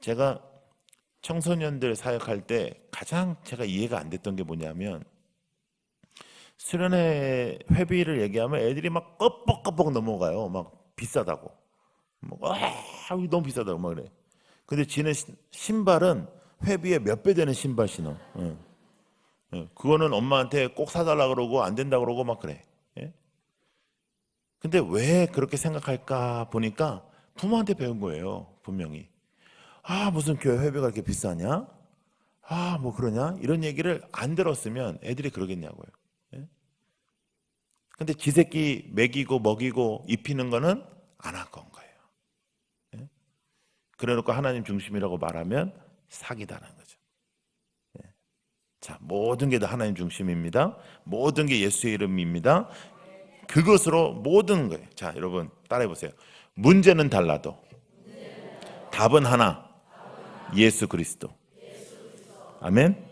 제가 청소년들 사역할 때 가장 제가 이해가 안 됐던 게 뭐냐면, 수련회 회비를 얘기하면 애들이 막 껍벅껍벅 넘어가요. 막 비싸다고. 너무 비싸다고 막 그래. 근데 지는 신발은 회비에 몇 배 되는 신발 신어. 예, 그거는 엄마한테 꼭 사달라 그러고 안 된다 그러고 막 그래. 예? 근데 왜 그렇게 생각할까 보니까 부모한테 배운 거예요, 분명히. 아, 무슨 교회 회비가 이렇게 비싸냐? 아, 뭐 그러냐? 이런 얘기를 안 들었으면 애들이 그러겠냐고요. 예? 근데 지 새끼 먹이고 먹이고 입히는 거는 안 할 건 거예요. 예? 그래 놓고 하나님 중심이라고 말하면 사기다는 거죠. 예. 자, 모든 게 다 하나님 중심입니다. 모든 게 예수의 이름입니다. 그것으로 모든 거예요. 자, 여러분 따라해 보세요. 문제는 달라도 답은 하나. 예수 그리스도. 아멘.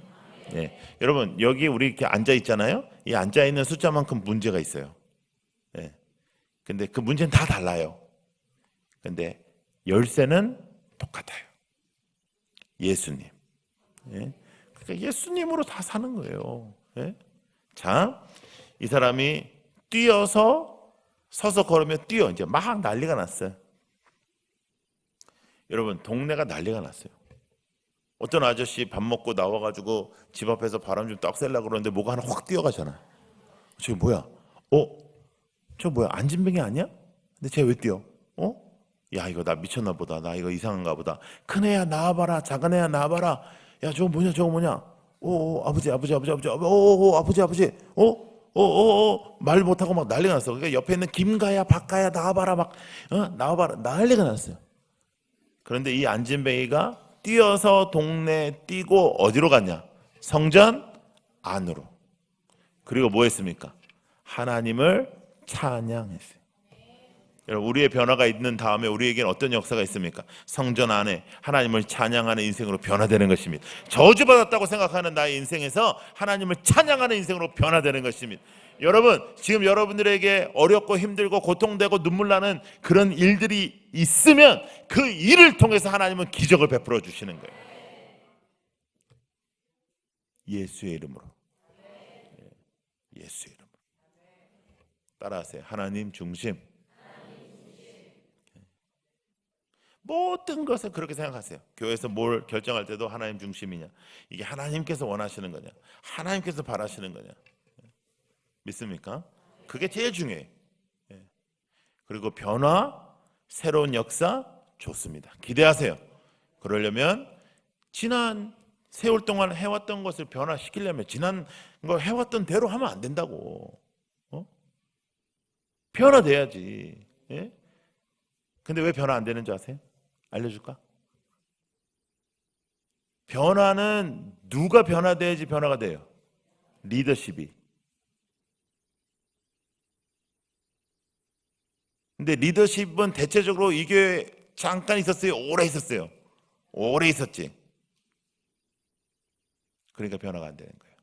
예. 여러분 여기 우리 이렇게 앉아 있잖아요. 이 앉아 있는 숫자만큼 문제가 있어요. 예. 근데 그 문제는 다 달라요. 근데 열쇠는 똑같아요. 예수님. 예. 그러니까 예수님으로 다 사는 거예요. 예. 자, 이 사람이 뛰어서 서서 걸으면 뛰어 이제 막 난리가 났어요. 여러분 동네가 난리가 났어요. 어떤 아저씨 밥 먹고 나와가지고 집 앞에서 바람 좀 딱 쐬려고 그러는데 뭐가 하나 확 뛰어가잖아. 저게 뭐야? 저 뭐야? 안진뱅이 아니야? 근데 쟤 왜 뛰어? 야 이거 나 미쳤나 보다. 나 이거 이상한가 보다. 큰 애야 나와봐라. 작은 애야 나와봐라. 야 저거 뭐냐 저거 뭐냐? 아버지 아버지 말 못하고 막 난리가 났어. 그러니까 옆에 있는 김가야 박가야 나와봐라 막 나와봐라 난리가 났어요. 그런데 이 안진뱅이가 뛰어서 동네 뛰고 어디로 갔냐? 성전 안으로. 그리고 뭐 했습니까? 하나님을 찬양했어요. 여러분 우리의 변화가 있는 다음에 우리에게는 어떤 역사가 있습니까? 성전 안에 하나님을 찬양하는 인생으로 변화되는 것입니다. 저주받았다고 생각하는 나의 인생에서 하나님을 찬양하는 인생으로 변화되는 것입니다. 여러분 지금 여러분들에게 어렵고 힘들고 고통되고 눈물 나는 그런 일들이 있으면 그 일을 통해서 하나님은 기적을 베풀어 주시는 거예요. 예수의 이름으로. 예수의 이름으로. 따라하세요. 하나님 중심. 모든 것을 그렇게 생각하세요. 교회에서 뭘 결정할 때도 하나님 중심이냐, 이게 하나님께서 원하시는 거냐, 하나님께서 바라시는 거냐, 믿습니까? 그게 제일 중요해요. 그리고 변화, 새로운 역사 좋습니다. 기대하세요. 그러려면 지난 세월 동안 해왔던 것을 변화시키려면 지난 거 해왔던 대로 하면 안 된다고. 변화돼야지. 예? 근데 왜 변화 안 되는 줄 아세요? 알려줄까? 변화는 누가 변화돼야지 변화가 돼요? 리더십이. 근데 리더십은 대체적으로 이 교회에 잠깐 있었어요? 오래 있었어요? 오래 있었지. 그러니까 변화가 안 되는 거예요.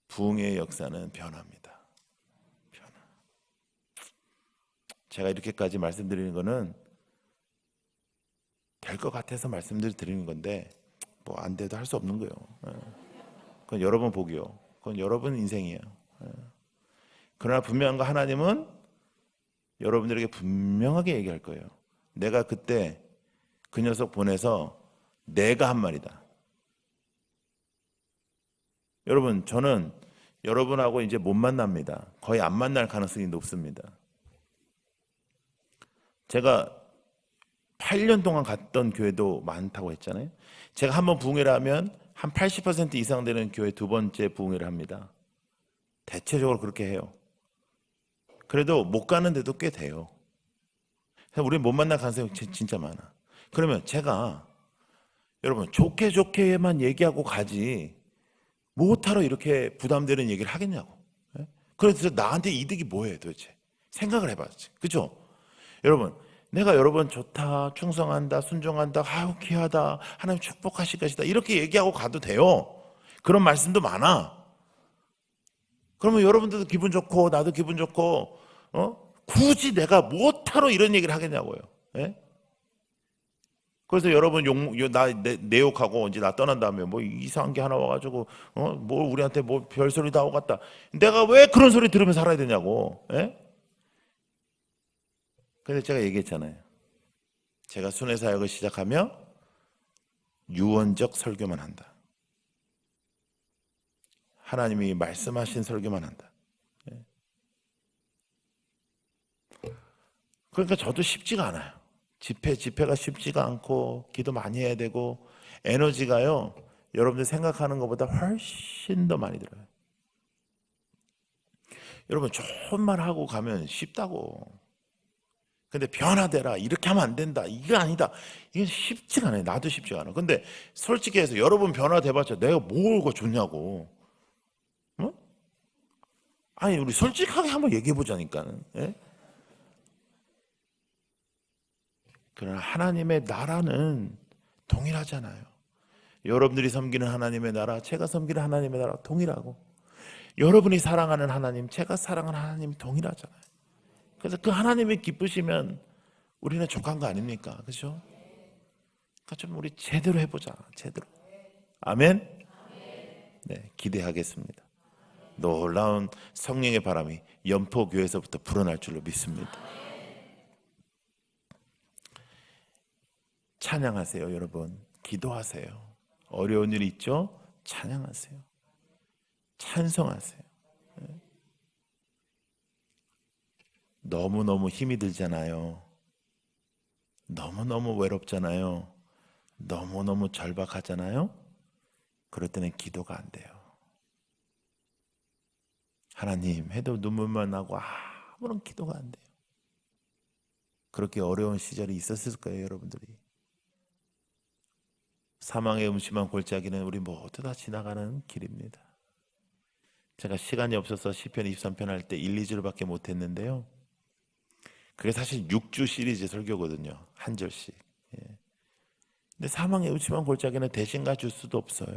부흥의 역사는 변화입니다. 변화. 제가 이렇게까지 말씀드리는 거는 될 것 같아서 말씀드리는 건데 뭐 안 돼도 할 수 없는 거예요. 그건 여러분 복이요. 그건 여러분 인생이에요. 그러나 분명한 거 하나님은 여러분들에게 분명하게 얘기할 거예요. 내가 그때 그 녀석 보내서 내가 한 말이다. 여러분 저는 여러분하고 이제 못 만납니다. 거의 안 만날 가능성이 높습니다. 제가 8년 동안 갔던 교회도 많다고 했잖아요. 제가 한번 부흥회를 하면 한 80% 이상 되는 교회 두 번째 부흥회를 합니다. 대체적으로 그렇게 해요. 그래도 못 가는 데도 꽤 돼요. 우리 못 만날 가능성이 진짜 많아. 그러면 제가 여러분 좋게만 얘기하고 가지 못하러 이렇게 부담되는 얘기를 하겠냐고. 그래서 나한테 이득이 뭐예요 도대체? 생각을 해봤지. 그렇죠? 여러분 내가 여러분 좋다, 충성한다, 순종한다, 아유 귀하다, 하나님 축복하실 것이다 이렇게 얘기하고 가도 돼요. 그런 말씀도 많아. 그러면 여러분들도 기분 좋고 나도 기분 좋고 굳이 내가 못하러 이런 얘기를 하겠냐고요. 예? 그래서 여러분 내 욕하고 이제 나 떠난 다음에 뭐 이상한 게 하나 와가지고 뭐 우리한테 뭐 별소리 다 오고 갔다. 내가 왜 그런 소리 들으면서 살아야 되냐고. 예? 근데 제가 얘기했잖아요. 제가 순회 사역을 시작하며 유언적 설교만 한다. 하나님이 말씀하신 설교만 한다. 그러니까 저도 쉽지가 않아요. 집회가 쉽지가 않고 기도 많이 해야 되고 에너지가요, 여러분들 생각하는 것보다 훨씬 더 많이 들어요. 여러분, 좋은 말 하고 가면 쉽다고. 근데 변화되라, 이렇게 하면 안 된다, 이게 아니다, 이건 쉽지가 않아요. 나도 쉽지가 않아. 근데 솔직히 해서 여러분 변화돼봤자 내가 뭐가 좋냐고. 어? 아니, 우리 솔직하게 한번 얘기해보자니까는. 예? 그러나 하나님의 나라는 동일하잖아요. 여러분들이 섬기는 하나님의 나라, 제가 섬기는 하나님의 나라 동일하고, 여러분이 사랑하는 하나님, 제가 사랑하는 하나님 동일하잖아요. 그래서 그 하나님이 기쁘시면 우리는 족한 거 아닙니까? 그렇죠? 그러니까 좀 우리 제대로 해보자. 제대로. 아멘? 네, 기대하겠습니다. 놀라운 성령의 바람이 연포교회에서부터 불어날 줄로 믿습니다. 찬양하세요, 여러분. 기도하세요. 어려운 일이 있죠? 찬양하세요. 찬송하세요. 너무너무 힘이 들잖아요. 너무너무 외롭잖아요. 너무너무 절박하잖아요. 그럴 때는 기도가 안 돼요. 하나님 해도 눈물만 나고 아무런 기도가 안 돼요. 그렇게 어려운 시절이 있었을 거예요, 여러분들이. 사망의 음침한 골짜기는 우리 모두 다 지나가는 길입니다. 제가 시간이 없어서 시편 23편 할 때 1, 2주밖에 못했는데요. 그게 사실 6주 시리즈 설교거든요. 한 절씩. 근데 사망의 음침한 골짜기는 대신 가줄 수도 없어요.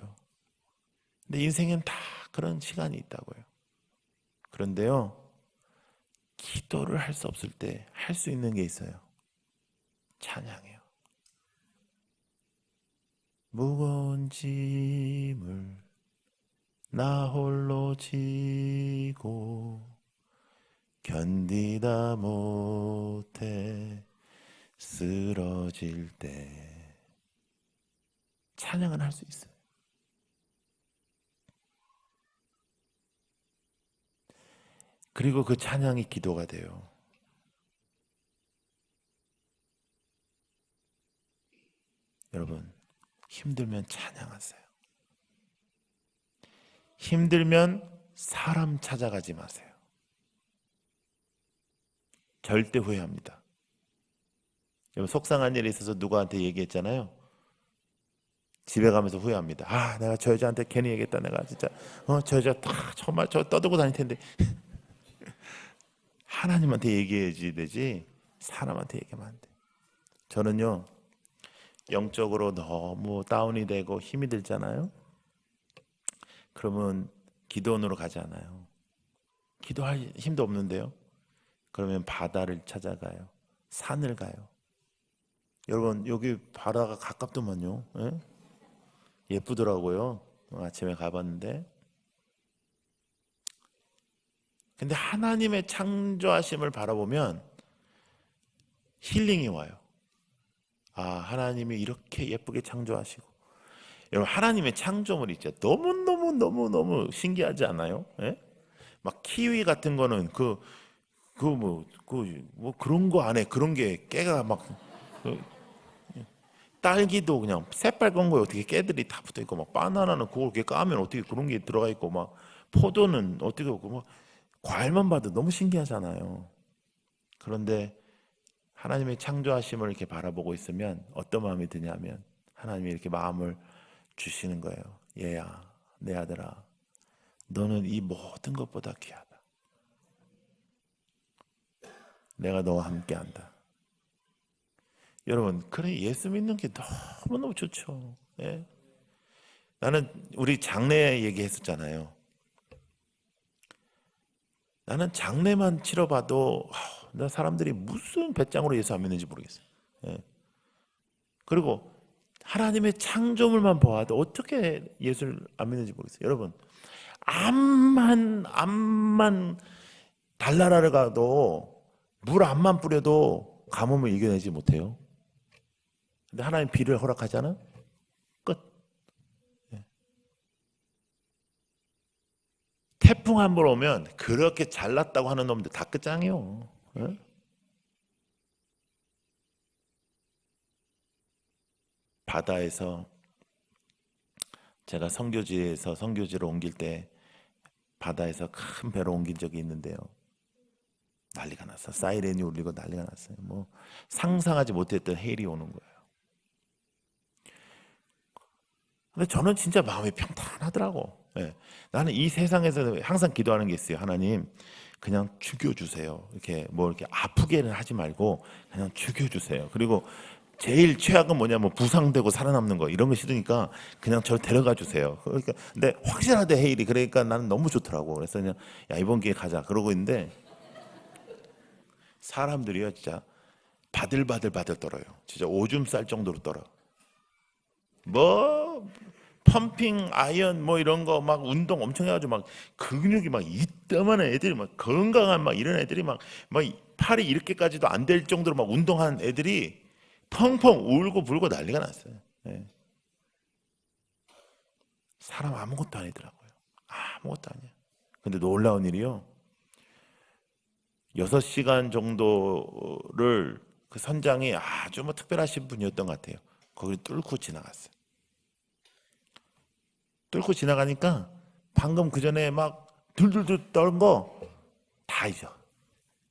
근데 인생엔 다 그런 시간이 있다고요. 그런데요, 기도를 할 수 없을 때 할 수 있는 게 있어요. 찬양해요. 무거운 짐을 나 홀로 지고 견디다 못해 쓰러질 때 찬양은 할 수 있어요. 그리고 그 찬양이 기도가 돼요. 여러분, 힘들면 찬양하세요. 힘들면 사람 찾아가지 마세요. 절대 후회합니다. 여러분, 속상한 일이 있어서 누구한테 얘기했잖아요. 집에 가면서 후회합니다. 내가 저 여자한테 괜히 얘기했다. 내가 진짜 저 여자 다 정말 저 떠들고 다닐 텐데. 하나님한테 얘기해야지 되지 사람한테 얘기하면 안 돼. 저는요, 영적으로 너무 다운이 되고 힘이 들잖아요. 그러면 기도원으로 가지 않아요. 기도할 힘도 없는데요. 그러면 바다를 찾아가요. 산을 가요. 여러분, 여기 바다가 가깝더만요. 예? 예쁘더라고요. 아침에 가봤는데. 근데 하나님의 창조하심을 바라보면 힐링이 와요. 하나님이 이렇게 예쁘게 창조하시고. 여러분, 하나님의 창조물이 진짜 너무 신기하지 않아요? 예? 막 키위 같은 거는 그런 거 안에 그런 게 깨가 막 딸기도 그냥 새빨간 거에 어떻게 깨들이 다 붙어 있고, 막 바나나는 그걸 이렇게 까면 어떻게 그런 게 들어가 있고, 막 포도는 어떻게 하고, 막 과일만 봐도 너무 신기하잖아요. 그런데 하나님의 창조하심을 이렇게 바라보고 있으면 어떤 마음이 드냐면, 하나님이 이렇게 마음을 주시는 거예요. 얘야, 내 아들아, 너는 이 모든 것보다 귀하다. 내가 너와 함께한다. 여러분, 그래, 예수 믿는 게 너무너무 좋죠. 예? 나는 우리 장례 얘기했었잖아요. 나는 장례만 치러봐도 나 사람들이 무슨 배짱으로 예수 안 믿는지 모르겠어요. 예. 그리고 하나님의 창조물만 보아도 어떻게 예수를 안 믿는지 모르겠어요. 여러분, 암만 달나라를 가도 물 암만 뿌려도 가뭄을 이겨내지 못해요. 근데 하나님 비를 허락하잖아? 태풍 한 번 오면 그렇게 잘났다고 하는 놈들 다 끝장이요. 예? 바다에서 제가 선교지에서 선교지로 옮길 때 바다에서 큰 배로 옮긴 적이 있는데요. 난리가 났어. 사이렌이 울리고 난리가 났어요. 뭐 상상하지 못했던 해일이 오는 거예요. 근데 저는 진짜 마음이 평탄하더라고. 예. 나는 이 세상에서 항상 기도하는 게 있어요. 하나님, 그냥 죽여주세요. 이렇게 뭐 이렇게 아프게는 하지 말고 그냥 죽여주세요. 그리고 제일 최악은 뭐냐면 부상되고 살아남는 거 이런 거 싫으니까 그냥 저를 데려가 주세요. 그러니까 근데 확실하대 해일이. 그러니까 나는 너무 좋더라고. 그래서 그냥 야 이번 기회에 가자 그러고 있는데 사람들이요 진짜 바들바들 떨어요. 진짜 오줌 쌀 정도로 떨어. 뭐 펌핑 아이언 뭐 이런 거 막 운동 엄청 해가지고 막 근육이 막 이따만한 애들이 막 건강한 막 이런 애들이 막 팔이 이렇게까지도 안 될 정도로 막 운동한 애들이 펑펑 울고 불고 난리가 났어요. 네. 사람 아무것도 아니더라고요. 아무것도 아니야. 근데 놀라운 일이요. 6시간 정도를 그 선장이 아주 뭐 특별하신 분이었던 것 같아요. 거기를 뚫고 지나갔어요. 뚫고 지나가니까 방금 그 전에 막 둘둘둘 떠는 거 다 잊어.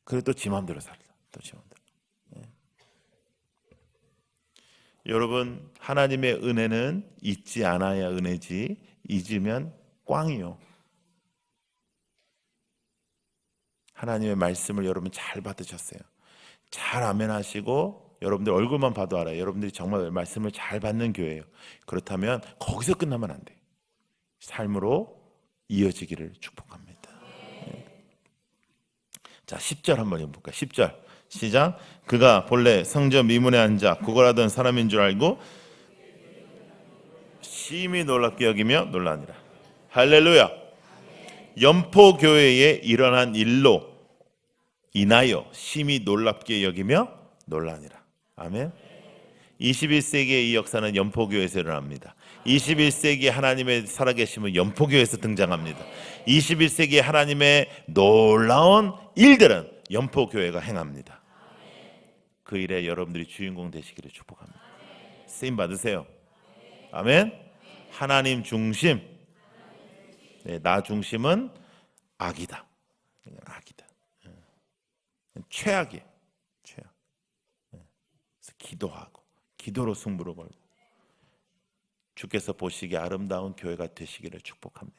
그리고 또 지 맘대로 살다. 또 지 맘대로. 네. 여러분, 하나님의 은혜는 잊지 않아야 은혜지 잊으면 꽝이요. 하나님의 말씀을 여러분 잘 받으셨어요. 잘 아멘하시고 여러분들 얼굴만 봐도 알아요. 여러분들이 정말 말씀을 잘 받는 교회예요. 그렇다면 거기서 끝나면 안 돼요. 삶으로 이어지기를 축복합니다. 네. 자, 10절 한번 읽어볼까요? 10절 시작. 그가 본래 성전 미문에 앉아 구걸하던 사람인 줄 알고 심히 놀랍게 여기며 놀라니라. 할렐루야. 연포교회에 일어난 일로 인하여 심히 놀랍게 여기며 놀라니라. 아멘. 21세기의 이 역사는 연포교회에서 일어납니다. 21세기 하나님의 살아계심은 연포교회에서 등장합니다. 21세기 하나님의 놀라운 일들은 연포교회가 행합니다. 그 일에 여러분들이 주인공 되시기를 축복합니다. 쓰임 받으세요. 아멘. 하나님 중심. 네, 나 중심은 악이다. 악이다. 최악이에요. 최악. 그래서 기도하고 기도로 승부를 걸고 주께서 보시기에 아름다운 교회가 되시기를 축복합니다.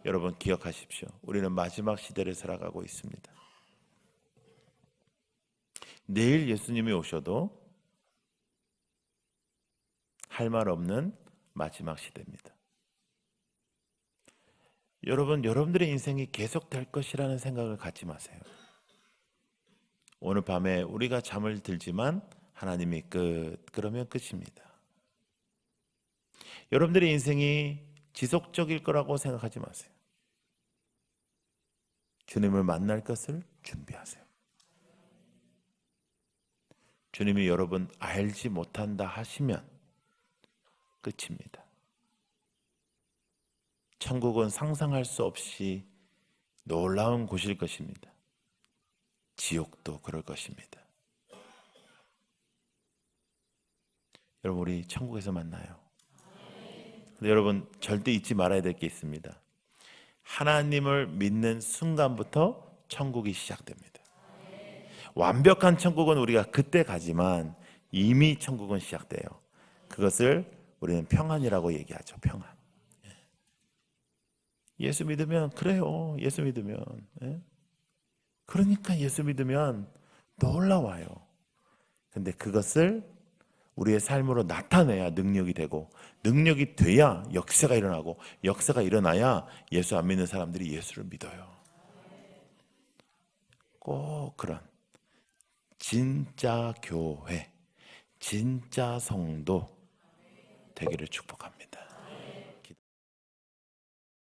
여러분 기억하십시오. 우리는 마지막 시대를 살아가고 있습니다. 내일 예수님이 오셔도 할 말 없는 마지막 시대입니다. 여러분, 여러분들의 인생이 계속될 것이라는 생각을 갖지 마세요. 오늘 밤에 우리가 잠을 들지만 하나님이 그러면 끝입니다. 여러분들의 인생이 지속적일 거라고 생각하지 마세요. 주님을 만날 것을 준비하세요. 주님이 여러분 알지 못한다 하시면 끝입니다. 천국은 상상할 수 없이 놀라운 곳일 것입니다. 지옥도 그럴 것입니다. 여러분 우리 천국에서 만나요. 근데 여러분 절대 잊지 말아야 될 게 있습니다. 하나님을 믿는 순간부터 천국이 시작됩니다. 완벽한 천국은 우리가 그때 가지만 이미 천국은 시작돼요. 그것을 우리는 평안이라고 얘기하죠. 평안. 예수 믿으면 그래요. 예수 믿으면 그러니까 예수 믿으면 놀라워요. 근데 그것을 우리의 삶으로 나타내야 능력이 되고 능력이 돼야 역사가 일어나고 역사가 일어나야 예수 안 믿는 사람들이 예수를 믿어요. 꼭 그런 진짜 교회, 진짜 성도 되기를 축복합니다.